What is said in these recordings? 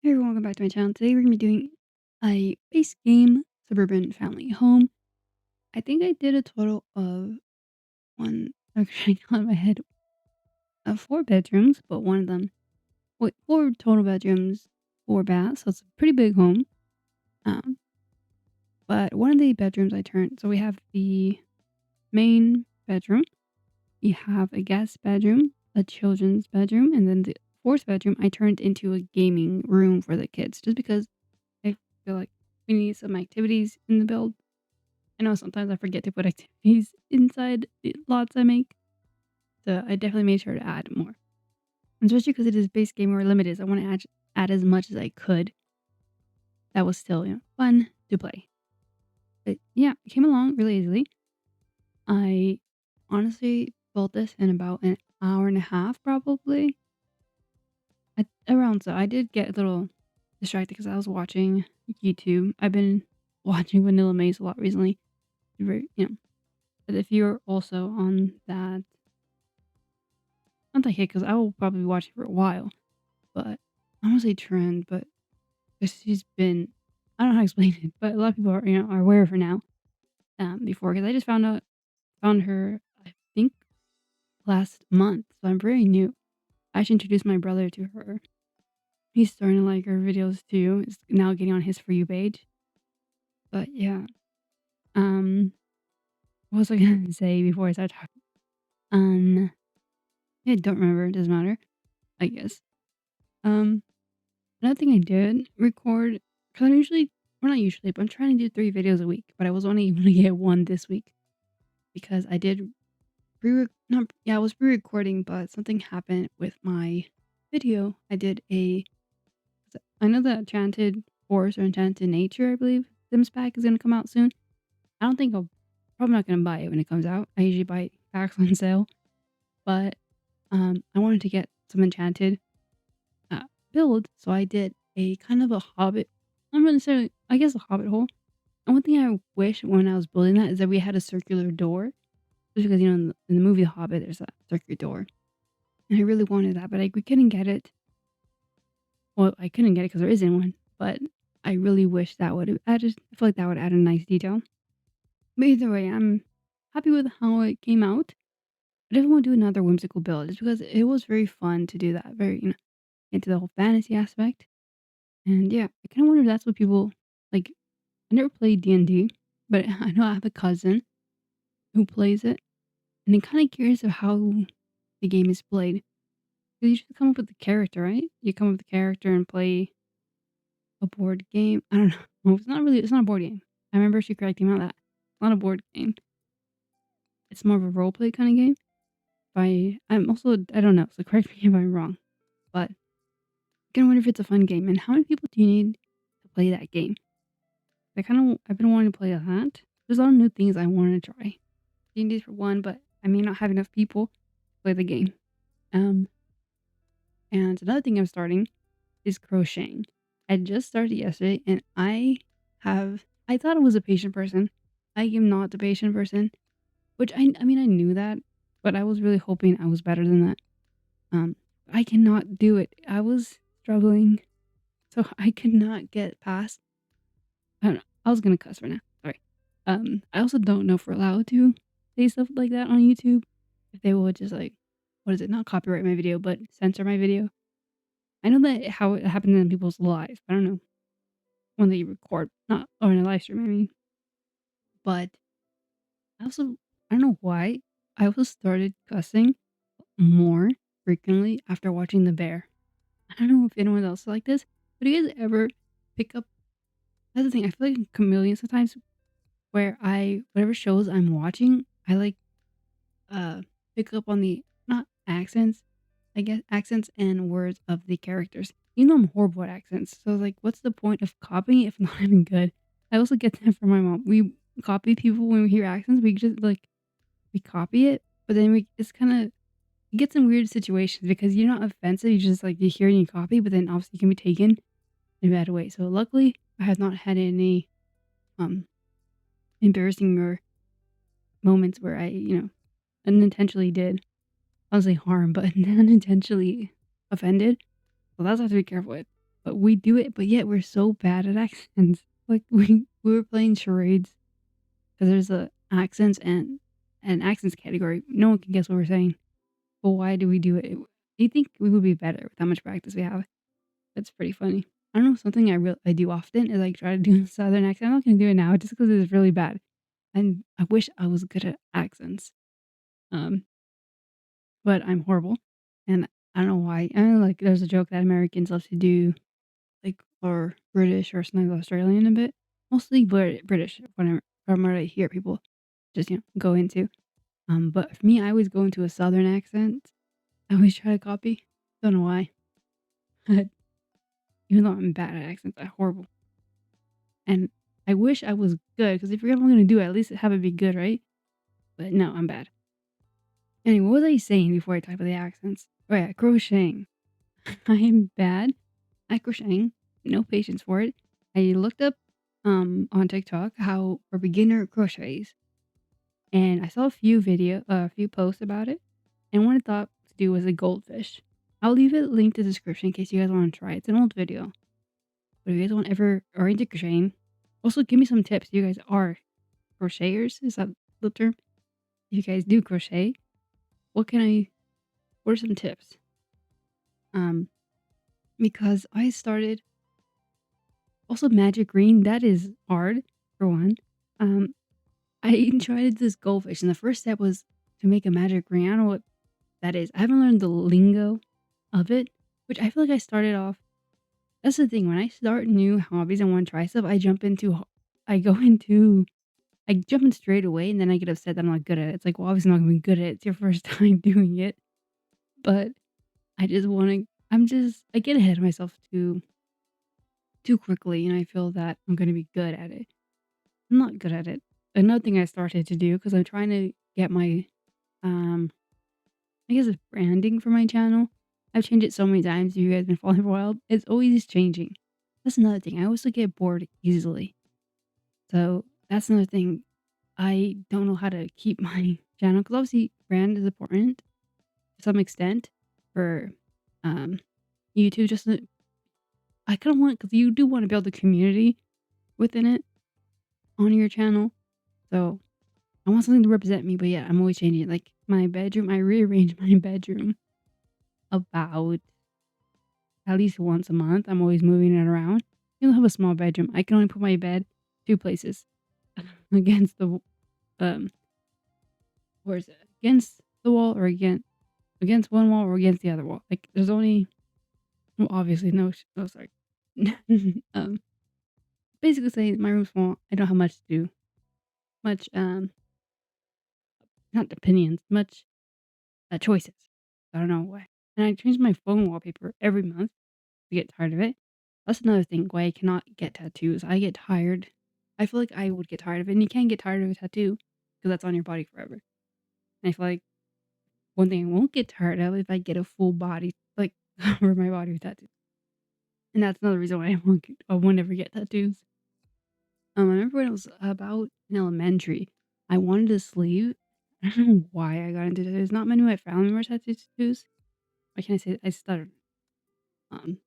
Hey everyone, welcome back to my channel. Today we're going to be doing a base game Suburban family home. I think I did a total of I'm trying to count in my head, of 4 bedrooms, but one of them, wait, 4 total bedrooms, 4 baths, so it's a pretty big home. Um, but one of the bedrooms I turned, so we have the main bedroom, we have a guest bedroom, a children's bedroom, and then the fourth bedroom I turned into a gaming room for the kids, just because I feel like we need some activities in the build. I know sometimes I forget to put activities inside the lots I make, so I definitely made sure to add more. Especially because it is base game or limited, so I want to add as much as I could. That was still, fun to play. But yeah, it came along really easily. I honestly built this in about an hour and a half, probably. Around so I did get a little distracted because I was watching YouTube. I've been watching Vanilla Maze a lot recently. But if you're also on that, not that hit, because I will probably watch it for a while, but I don't want to say trend, but 'cause she's been, I don't know how to explain it, but a lot of people are aware of her now. Before, because I just found her, I think last month, so I'm very new. I actually introduced my brother to her. He's starting to like her videos too. It's now getting on his For You page. But yeah, um, what was I gonna say before I started talking? Um, yeah, don't remember. It doesn't matter. I guess. Um, Another thing I did record, because well, not usually, but I'm trying to do 3 videos a week, but I was only able to get one this week because I did not, yeah, I was pre-recording, but something happened with my video. I know the Enchanted Forest or Enchanted Nature, I believe, Sims pack is going to come out soon. I don't think probably not going to buy it when it comes out. I usually buy packs on sale, but I wanted to get some Enchanted uh, build, so I did a kind of a hobbit. I'm not necessarily, I guess, a hobbit hole. And one thing I wish when I was building that is that we had a circular door, just because in the movie The Hobbit, there's that circular door, and I really wanted that, but we couldn't get it. Well, I couldn't get it because there isn't one, but I really wish that would have added. I feel like that would add a nice detail. But either way, I'm happy with how it came out. I definitely want to do another whimsical build, just because it was very fun to do that. Very, into the whole fantasy aspect. And yeah, I kind of wonder if that's what people like. I never played D&D, but I know I have a cousin who plays it, and I'm kind of curious of how the game is played. 'Cause you just come up with the character, right? You come up with the character and play a board game. I don't know. Well, it's not really. It's not a board game. I remember she corrected me on that. It's not a board game. It's more of a role play kind of game. I'm also, I don't know. So correct me if I'm wrong, but I kind of wonder if it's a fun game and how many people do you need to play that game? I've been wanting to play that. There's a lot of new things I want to try. D&D for one, but I may not have enough people to play the game. Um, and another thing I'm starting is crocheting. I just started yesterday, and I thought I was a patient person. I am not the patient person, which I mean I knew that, but I was really hoping I was better than that. Um, I cannot do it. I was struggling, so I could not get past. I don't know. I was gonna cuss right now. Sorry. I also don't know if we're allowed to say stuff like that on YouTube. If they will just like, what is it? Not copyright my video, but censor my video. I know that how it happens in people's lives. I don't know when they record, not or in a live stream. I mean, but I also I don't know why I also started cussing more frequently after watching The Bear. I don't know if anyone else is like this, but do you guys ever pick up? That's the thing. I feel like a chameleon sometimes, where whatever shows I'm watching, I like uh pick up on the not accents, I guess accents and words of the characters. You know I'm horrible at accents, so like, what's the point of copying it if not even good? I also get that from my mom. We copy people when we hear accents. We just like we copy it, but then it's kind of it gets in weird situations because you're not offensive. You just like you hear it and you copy, but then obviously you can be taken in a bad way. So luckily, I have not had any um embarrassing or moments where I unintentionally did, I don't say harm, but unintentionally offended. So that's what I have to be careful with. but we do it, but yet we're so bad at accents. Like, we were playing charades because there's a accents and an accents category. No one can guess what we're saying, but why do we do it? You think we would be better with how much practice we have? That's pretty funny. I don't know, something I do often is, like, try to do a southern accent. I'm not gonna do it now just because it's really bad, and I wish I was good at accents, um, but I'm horrible, and I don't know why. I know, like, there's a joke that Americans love to do, like, or British or sometimes Australian a bit. Mostly British whenever from what I hear people just, go into. But for me, I always go into a southern accent. I always try to copy. Don't know why. But even though I'm bad at accents, I'm horrible. And I wish I was good because if you're ever gonna do it, at least have it be good, right? But no, I'm bad. Anyway, what was I saying before I type of the accents? Oh yeah, crocheting. I'm bad at crocheting. No patience for it. I looked up on TikTok how for beginner crochets, and I saw a few posts about it, and what I thought to do was a goldfish. I'll leave it linked in the description in case you guys want to try it. It's an old video, but if you guys want ever are into crocheting, also give me some tips. You guys are crocheters? Is that the term? If you guys do crochet, what can I? What are some tips? Um, because I started also magic green. That is hard for one. Um, I tried this goldfish, and the first step was to make a magic ring. I don't know what that is. I haven't learned the lingo of it, which I feel like I started off. That's the thing. When I start new hobbies and want to try stuff, I go into, I jump in straight away, and then I get upset that I'm not good at it. It's like, well, obviously not gonna be good at it. It's your first time doing it, but I just want to. I get ahead of myself too quickly, and I feel that I'm gonna be good at it. I'm not good at it. Another thing I started to do because I'm trying to get my um I guess it's branding for my channel. I've changed it so many times. If you guys been following for a while, it's always changing. That's another thing. I also get bored easily. So that's another thing. I don't know how to keep my channel because obviously brand is important to some extent for um YouTube. I kind of want because you do want to build a community within it on your channel. So I want something to represent me. But yeah, I'm always changing it. Like my bedroom, I rearrange my bedroom about at least once a month. I'm always moving it around. You don't have a small bedroom. I can only put my bed 2 places against the um where is it? Against the wall or against one wall or against the other wall. Like there's only well, obviously no oh sorry. um basically saying my room's small. I don't have much to do. Much not opinions, much choices. I don't know why. And I change my phone wallpaper every month to get tired of it. That's another thing why I cannot get tattoos. I get tired. I feel like I would get tired of it, and you can't get tired of a tattoo because that's on your body forever. And I feel like one thing I won't get tired of if I get a full body, like cover my body with tattoos. And that's another reason why I won't never get tattoos. I remember when I was about in elementary, I wanted a sleeve. I don't know why I got into tattoos. Not many of my family members had tattoos. Why can't I say I stuttered? A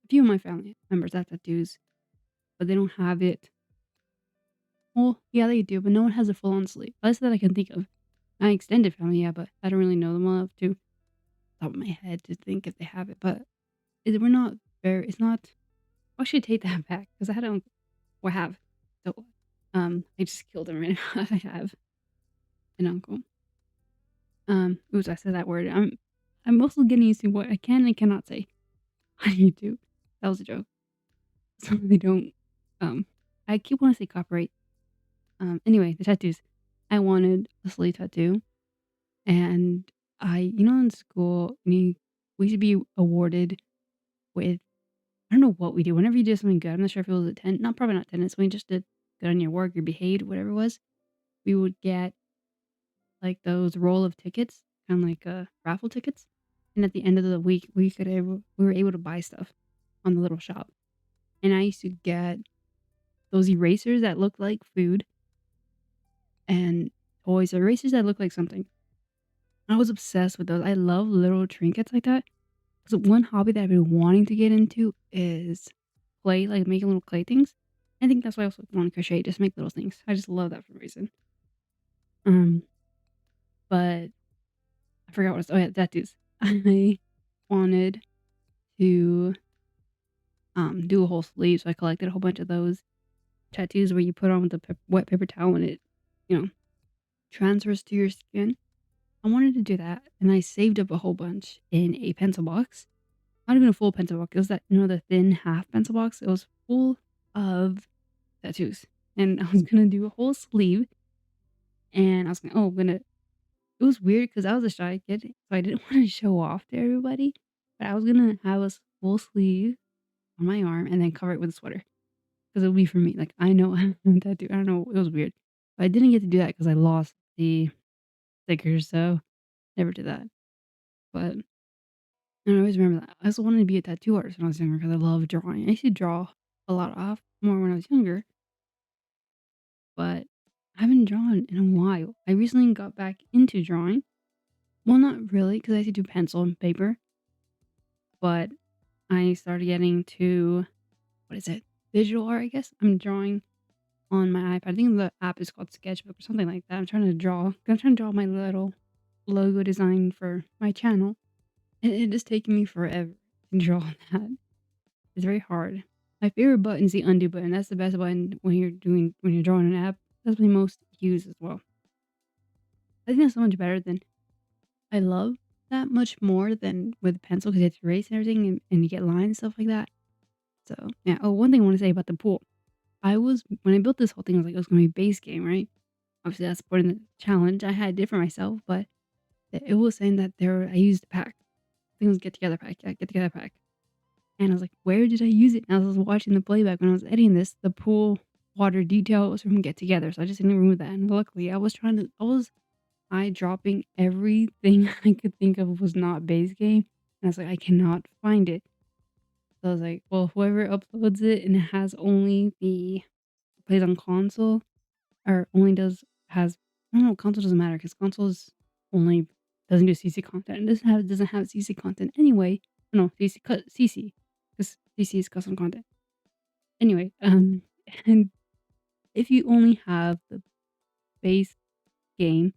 few of my family members have tattoos, but they don't have it. Well, yeah, they do, but no one has a full-on sleeve. At least that I can think of. My extended family, yeah, but I don't really know them well enough to top of my head to think if they have it. But we're not very. It's not. I should take that back because I had an or have. So, I just killed him right now. I have an uncle. Oops, I said that word. I'm also getting used to what I can and cannot say on YouTube. That was a joke. So they don't. I keep wanting to say copyright. Anyway, the tattoos. I wanted a sleeve tattoo, and in school, we should be awarded with I don't know what we do. Whenever you do something good, I'm not sure if it was a 10, not probably not attendance. When you just did good on your work, you behaved, whatever it was, we would get like those roll of tickets, kind of like raffle tickets. And at the end of the week, we were able to buy stuff on the little shop. And I used to get those erasers that looked like food and toys, erasers that looked like something. I was obsessed with those. I love little trinkets like that. So one hobby that I've been wanting to get into is clay, like making little clay things. I think that's why I also want to crochet, just make little things. I just love that for a reason. Um, but I forgot what. Oh yeah, tattoos. I wanted to do a whole sleeve, so I collected a whole bunch of those tattoos where you put on with the wet paper towel and it, you know, transfers to your skin. I wanted to do that, and I saved up a whole bunch in a pencil box. Not even a full pencil box. It was that, the thin half pencil box. It was full of tattoos, and I was gonna do a whole sleeve, and I was gonna, oh, I'm gonna. It was weird because I was a shy kid, so I didn't want to show off to everybody. But I was gonna have a full sleeve on my arm and then cover it with a sweater because it would be for me. Like I know I'm a tattoo. I don't know. It was weird, but I didn't get to do that because I lost the stickers, so never did that. But and I always remember that. I also wanted to be a tattoo artist when I was younger because I love drawing. I used to draw a lot off more when I was younger, but I haven't drawn in a while. I recently got back into drawing. Well, not really, because I used to do pencil and paper, but I started getting to, what is it? Digital art, I guess. I'm drawing on my iPad. I think the app is called Sketchbook or something like that. I'm trying to draw my little logo design for my channel. And it is taking me forever to draw that. It's very hard. My favorite button is the undo button. That's the best button when you're drawing an app. That's my most used as well. I think that's so much better than I love that much more than with pencil because you have to erase and everything and you get lines and stuff like that. So yeah. Oh, one thing I want to say about the pool. When I built this whole thing, I was like, it was gonna be base game, right? Obviously that's part of the challenge. I had it for myself, but it was saying that I used a pack. I think it was get together pack. Yeah, get together pack. And I was like, where did I use it? And I was watching the playback when I was editing this. The pool water detail was from Get Together, so I just didn't remove that. And luckily, I was eye dropping everything I could think of was not base game. And I was like, I cannot find it. So I was like, well, whoever uploads it and it has only the plays on console or only has, I don't know, console doesn't matter because consoles only doesn't do CC content. It doesn't have CC content anyway. No, CC because CC is custom content. Anyway, and if you only have the base game,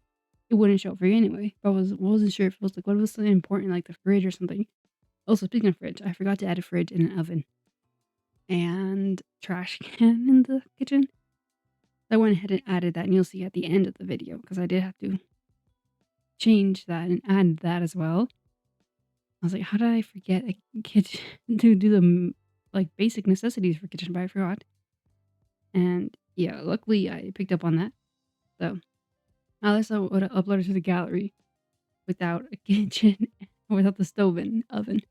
it wouldn't show up for you anyway. But wasn't sure if it was like what was something important like the fridge or something. Also, speaking of fridge, I forgot to add a fridge and an oven and trash can in the kitchen. I went ahead and added that, and you'll see at the end of the video because I did have to change that and add that as well. I was like, how did I forget a kitchen to do the like basic necessities for kitchen? But I forgot. And yeah, luckily I picked up on that. So else I would have uploaded to the gallery without a kitchen, without the stove and oven.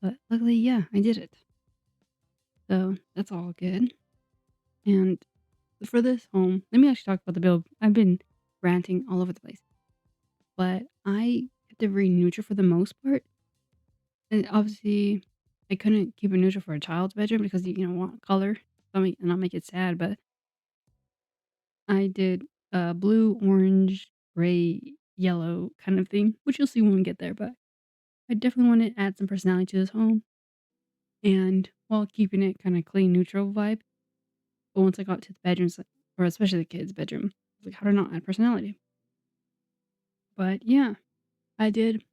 But luckily, yeah, I did it. So that's all good. And for this home, let me actually talk about the build. I've been ranting all over the place, but I kept it very neutral for the most part. And obviously, I couldn't keep it neutral for a child's bedroom because you want color, and not make it sad. But I did blue, orange, gray, yellow kind of theme, which you'll see when we get there. But I definitely want to add some personality to this home, and while keeping it kind of clean, neutral vibe. But once I got to the bedrooms, or especially the kids' bedroom, I was like, how to not add personality? But yeah, I did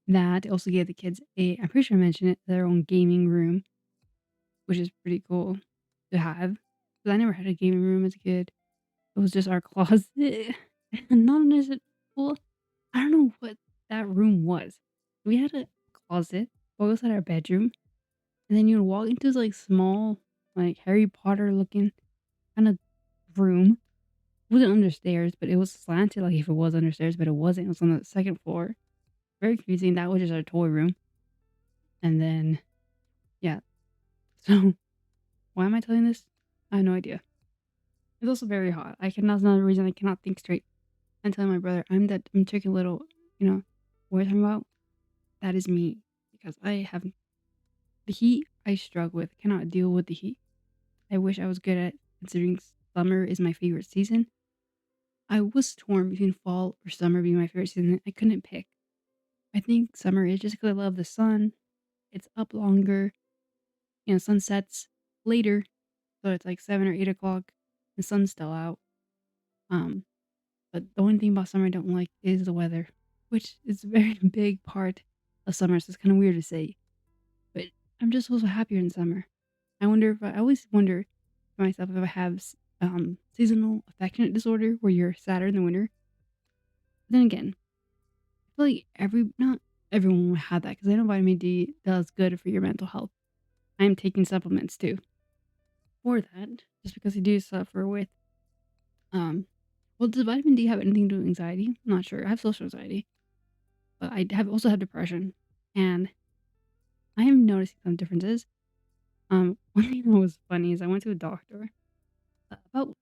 that. I also gave the kids I'm pretty sure I mentioned it, their own gaming room, which is pretty cool to have. Because I never had a gaming room as a kid. It was just our closet. Not as it well, I don't know what that room was. We had a closet, but we also had our bedroom. And then you would walk into this like small, like Harry Potter looking kind of room. It wasn't under stairs, but it was slanted like if it was under stairs, but it wasn't. It was on the second floor. Very confusing. That was just our toy room. And then, yeah. So, why am I telling this? I have no idea. It's also very hot. That's another reason I cannot think straight. I'm telling my brother, I'm taking a little, what I'm talking about? That is me. Because I have the heat I struggle with. Cannot deal with the heat. I wish I was good at considering summer is my favorite season. I was torn between fall or summer being my favorite season. I couldn't pick. I think summer is just because I love the sun. It's up longer, sun sets later, so it's like 7 or 8 o'clock. The sun's still out. Um, but the one thing about summer I don't like is the weather, which is a very big part of summer, so it's kinda weird to say, but I'm just also happier in summer. I always wonder to myself if I have seasonal affectionate disorder where you're sadder in the winter. Then again, I feel like not everyone would have that because I know vitamin D does good for your mental health. I am taking supplements too for that, just because I do suffer with well, does vitamin D have anything to do with anxiety? I'm not sure. I have social anxiety, but I have also have depression, and I am noticing some differences. One thing that was funny is I went to a doctor about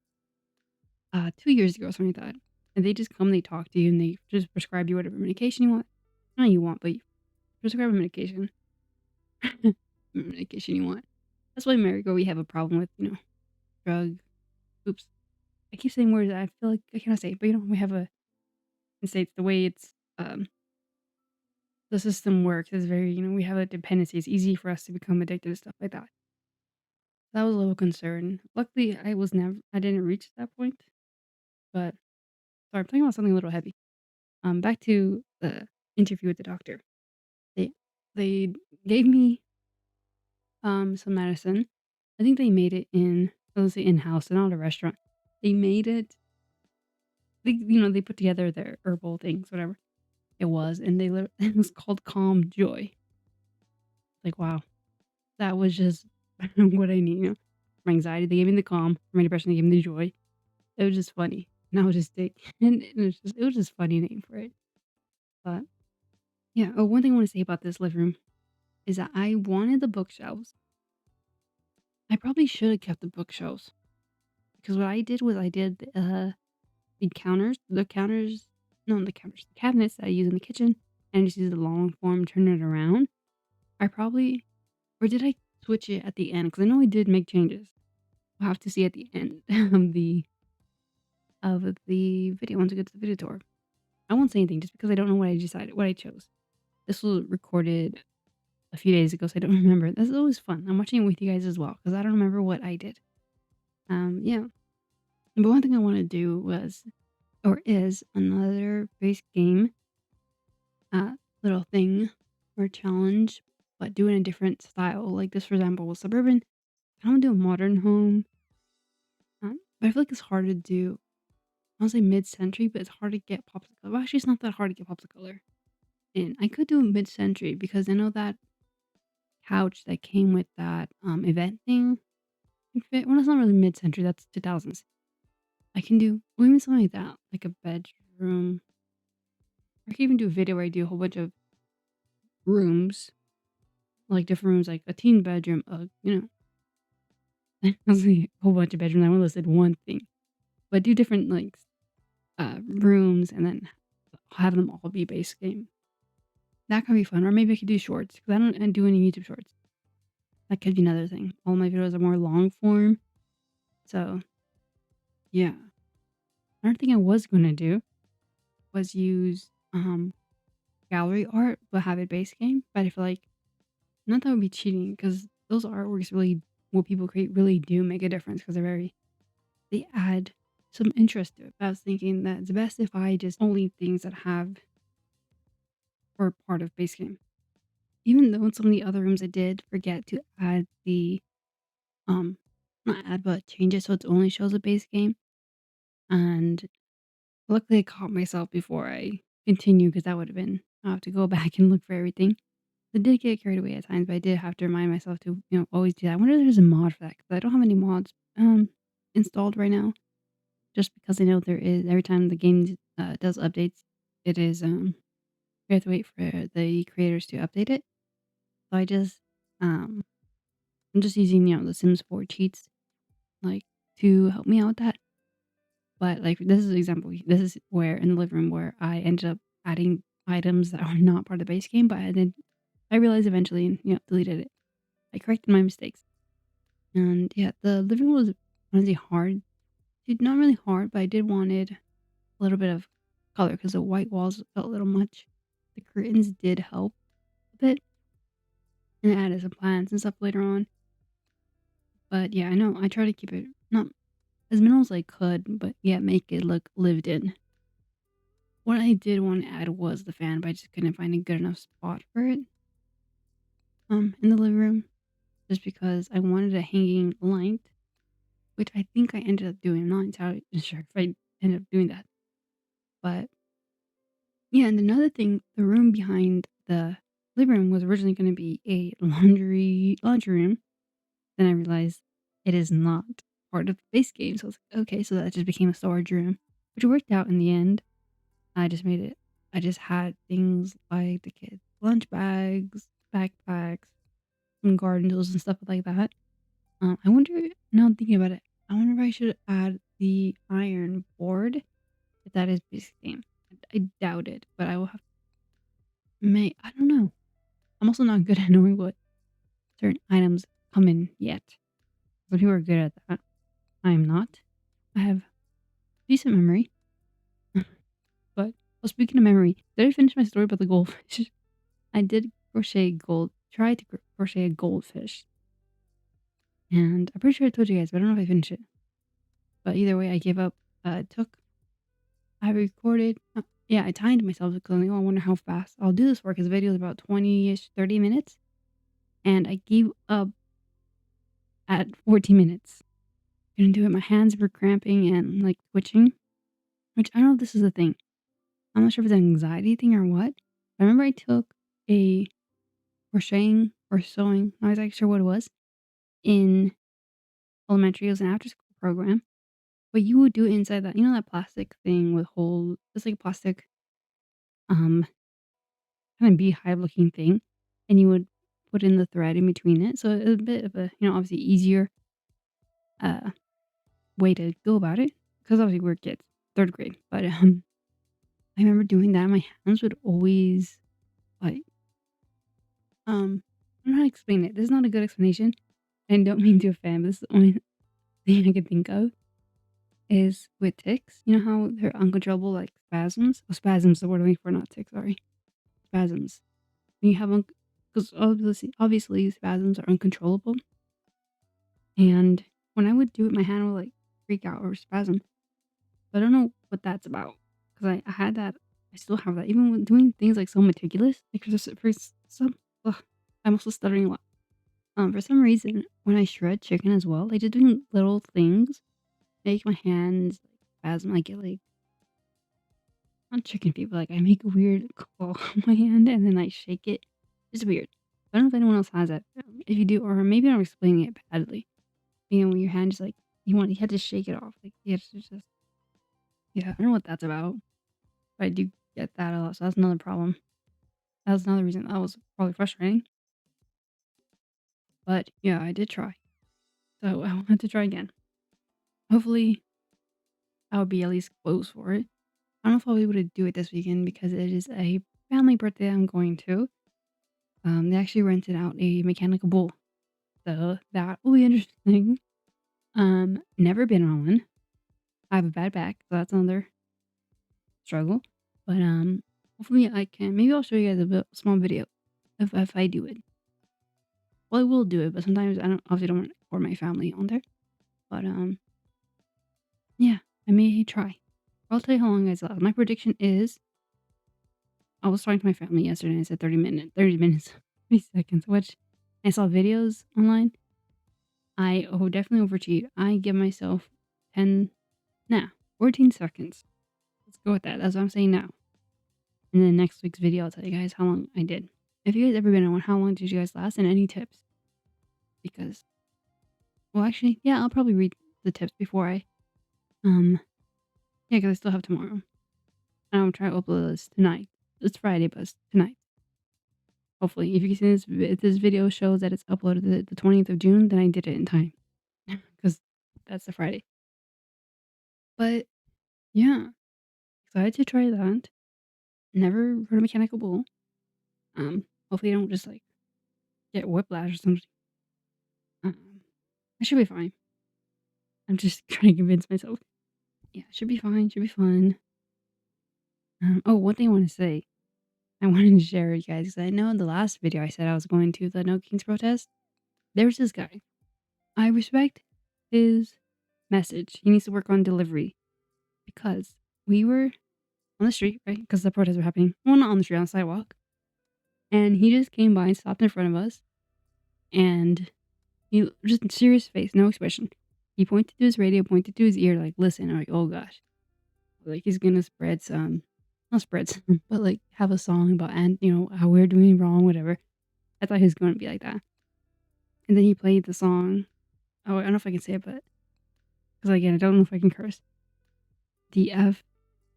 2 years ago, or something like that, and they just come, they talk to you, and they just prescribe you whatever medication you want. Not you want, but you prescribe a medication, medication you want. That's why in America we have a problem with drug. Oops, I keep saying words that I feel like I cannot say, but we have a in states the way it's the system works is very we have a dependency. It's easy for us to become addicted to stuff like that. That was a little concern. Luckily, I didn't reach that point. But sorry, I'm talking about something a little heavy. Back to the interview with the doctor. They they gave me some medicine. I think they made it let's say in house, and not a restaurant. They made it. They put together their herbal things, whatever it was, and it was called Calm Joy. Like wow, that was just what I need. For my anxiety, they gave me the calm. For my depression, they gave me the joy. It was just funny. And I was just take and it was just funny name for it. But yeah. Oh, one thing I want to say about this living room is that I wanted the bookshelves. I probably should have kept the bookshelves because what I did was I did the counters, no, the counters, the cabinets that I use in the kitchen, and I just use the long form, turn it around. I probably, or did I switch it at the end? Because I know I did make changes. We'll have to see at the end of the video once we get to the video tour. I won't say anything just because I don't know what I chose. This was recorded a few days ago, so I don't remember. This is always fun. I'm watching it with you guys as well because I don't remember what I did. Yeah. But one thing I want to do is another base game, little thing or challenge, but do it in a different style. Like this, for example, with Suburban. I want to do a modern home, but I feel like it's hard to do. I want to say mid-century, but it's hard to get pops of color. Well, actually, it's not that hard to get pops of color. And I could do a mid-century because I know that couch that came with that event thing can fit. Well, that's not really mid-century. That's 2000s. I can do maybe something like that, like a bedroom. I can even do a video where I do a whole bunch of rooms, like different rooms, like a teen bedroom, I was like a whole bunch of bedrooms. I only listed one thing, but do different like rooms and then have them all be base game. That could be fun, or maybe I could do shorts because I don't do any YouTube shorts. That could be another thing. All my videos are more long form, so yeah. Another thing I was gonna do was use gallery art, but have it base game. But I feel like not that would be cheating because those artworks really, what people create really do make a difference because they add some interest to it. But I was thinking that it's best if I just only things that have or part of base game. Even though in some of the other rooms I did forget to add um not add but change it so it only shows a base game. And luckily I caught myself before I continue because that would have been I have to go back and look for everything. I did get carried away at times, but I did have to remind myself to, always do that. I wonder if there's a mod for that because I don't have any mods installed right now. Just because I know there is every time the game does updates, it is we have to wait for the creators to update it. So um I'm just using the Sims 4 cheats like to help me out with that. But like this is an example. This is where in the living room where I ended up adding items that are not part of the base game, but I realized eventually and deleted it. I corrected my mistakes. And yeah, the living room was honestly hard. Dude, not really hard, but I did wanted a little bit of color because the white walls felt a little much. the curtains did help a bit, and I added some plants and stuff later on. But yeah, I know I try to keep it not as minimal as I could, but yeah, make it look lived in. What I did want to add was the fan, but I just couldn't find a good enough spot for it in the living room, just because I wanted a hanging light, which I think I ended up doing. I'm not entirely sure if I ended up doing that, but yeah. And another thing, the room behind the living room was originally going to be a laundry room. Then I realized it is not part of the base game, so I was like, okay, so that just became a storage room, which worked out in the end. I just made it. I just had things like the kids' lunch bags, backpacks, some garden tools and stuff like that. I wonder. Now I'm thinking about it. I wonder if I should add the iron board if that is basic game. I doubt it, but I will have. May I don't know. I'm also not good at knowing what certain items come in yet. Some people are good at that. I am not. I have decent memory, but well, speaking of memory, did I finish my story about the goldfish? I did try to crochet a goldfish, and I'm pretty sure I told you guys, but I don't know if I finished it. But either way, I gave up. I recorded, yeah, I timed myself because I'm like, oh, I wonder how fast I'll do this for because the video is about 20-ish, 30 minutes, and I gave up at 14 minutes. Couldn't do it. My hands were cramping and like twitching, which I don't know if this is a thing. I'm not sure if it's an anxiety thing or what. I remember I took a crocheting or sewing, I'm not exactly sure what it was, in elementary. It was an after school program, but you would do it inside that, that plastic thing with holes. It's like a plastic, um, kind of beehive looking thing, and you would put in the thread in between it. So it was a bit of a, obviously easier uh, way to go about it because obviously we're kids, third grade. But I remember doing that. My hands would always like, I don't know how to explain it. This is not a good explanation. And don't mean to offend, but this is the only thing I can think of is with ticks. You know how they're uncontrollable, like spasms? Oh, spasms, the word I'm looking for, not ticks, sorry. Spasms. When you have, because obviously spasms are uncontrollable. And when I would do it, my hand would like freak out or spasm. But I don't know what that's about. Because I had that, I still have that. Even when doing things like so meticulous, like for some, ugh, I'm also stuttering a lot. For some reason, when I shred chicken as well, like just doing little things make my hands like spasm. I get like not chicken feet, but like I make a weird claw on my hand and then I shake it. It's weird. I don't know if anyone else has that. If you do, or maybe I'm explaining it badly. When your hand just like you have to shake it off. Like you have to just yeah. I don't know what that's about, but I do get that a lot. So that's another problem. That was another reason that was probably frustrating. But yeah, I did try. So I wanted to try again. Hopefully, I'll be at least close for it. I don't know if I'll be able to do it this weekend because it is a family birthday I'm going to. They actually rented out a mechanical bull, so that will be interesting. Never been on one. I have a bad back, so that's another struggle. But hopefully I can. Maybe I'll show you guys small video if I do it. Well, I will do it, but sometimes I don't want to record my family on there. But yeah, I may try. I'll tell you how long guys last. My prediction is I was talking to my family yesterday and I said 30 minutes, 30 seconds, which I saw videos online. I definitely overcheat. I give myself 10, 14 seconds. Let's go with that. That's what I'm saying now. And then next week's video, I'll tell you guys how long I did. If you guys ever been on one, how long did you guys last and any tips? Because, well, actually, yeah, I'll probably read the tips before yeah, because I still have tomorrow. And I'll try to upload this tonight. It's Friday, but it's tonight. Hopefully, if you can see this, if this video shows that it's uploaded the 20th of June, then I did it in time. Because that's the Friday. But, yeah, excited to try that. Never rode a mechanical bull. Hopefully I don't just, like, get whiplash or something. I should be fine. I'm just trying to convince myself. Yeah, should be fine, should be fun. Oh, one thing I wanna say. I wanted to share with you guys because I know in the last video I said I was going to the No Kings protest. There's this guy. I respect his message. He needs to work on delivery because we were on the street, right? Because the protests were happening. Well, not on the street, on the sidewalk. And he just came by and stopped in front of us. And he just serious face, no expression. He pointed to his radio, pointed to his ear, like, listen. I'm like, oh gosh. Like, he's gonna spread some, not spread some, but like have a song about, and how we're doing wrong, whatever. I thought he was going to be like that. And then he played the song. Oh, I don't know if I can say it, but because again, I don't know if I can curse. The F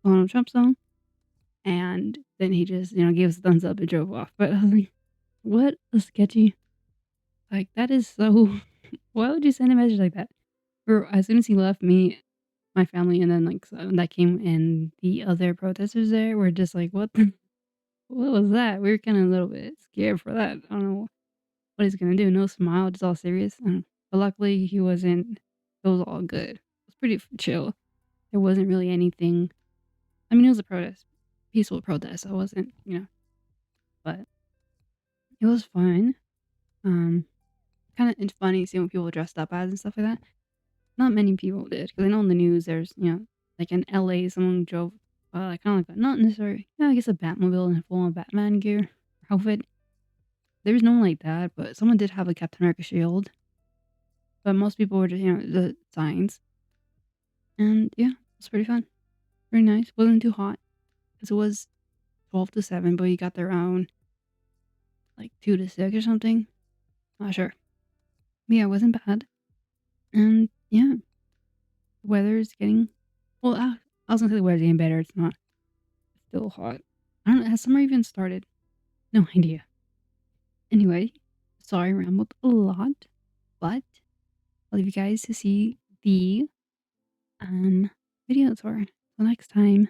Donald Trump song. And then he just, gave us a thumbs up and drove off. But I was like, what a sketchy. Like, that is so. Why would you send a message like that? Or as soon as he left, me, my family, and then like that came and the other protesters there were just like, what was that? We were kind of a little bit scared for that. I don't know what he's gonna do. No smile, just all serious. But luckily, he wasn't. It was all good. It was pretty chill. There wasn't really anything. I mean, it was a protest, peaceful protest. So it wasn't, but it was fun. Kind of funny seeing what people dressed up as and stuff like that. Not many people did because I know in the news there's, like in LA, someone drove, like kind of like not necessarily, yeah, I guess a Batmobile and full on Batman gear outfit. There's no one like that, but someone did have a Captain America shield. But most people were just, the signs. And yeah, it was pretty fun. Very nice. Wasn't too hot because it was 12 to 7, but you got there around like 2 to 6 or something. Not sure. But yeah, it wasn't bad. And yeah, the weather is getting, well, I was gonna say the weather's getting better. It's not. It's still hot. I don't know. Has summer even started? No idea. Anyway, sorry I rambled a lot, but I'll leave you guys to see the video tour. Till next time.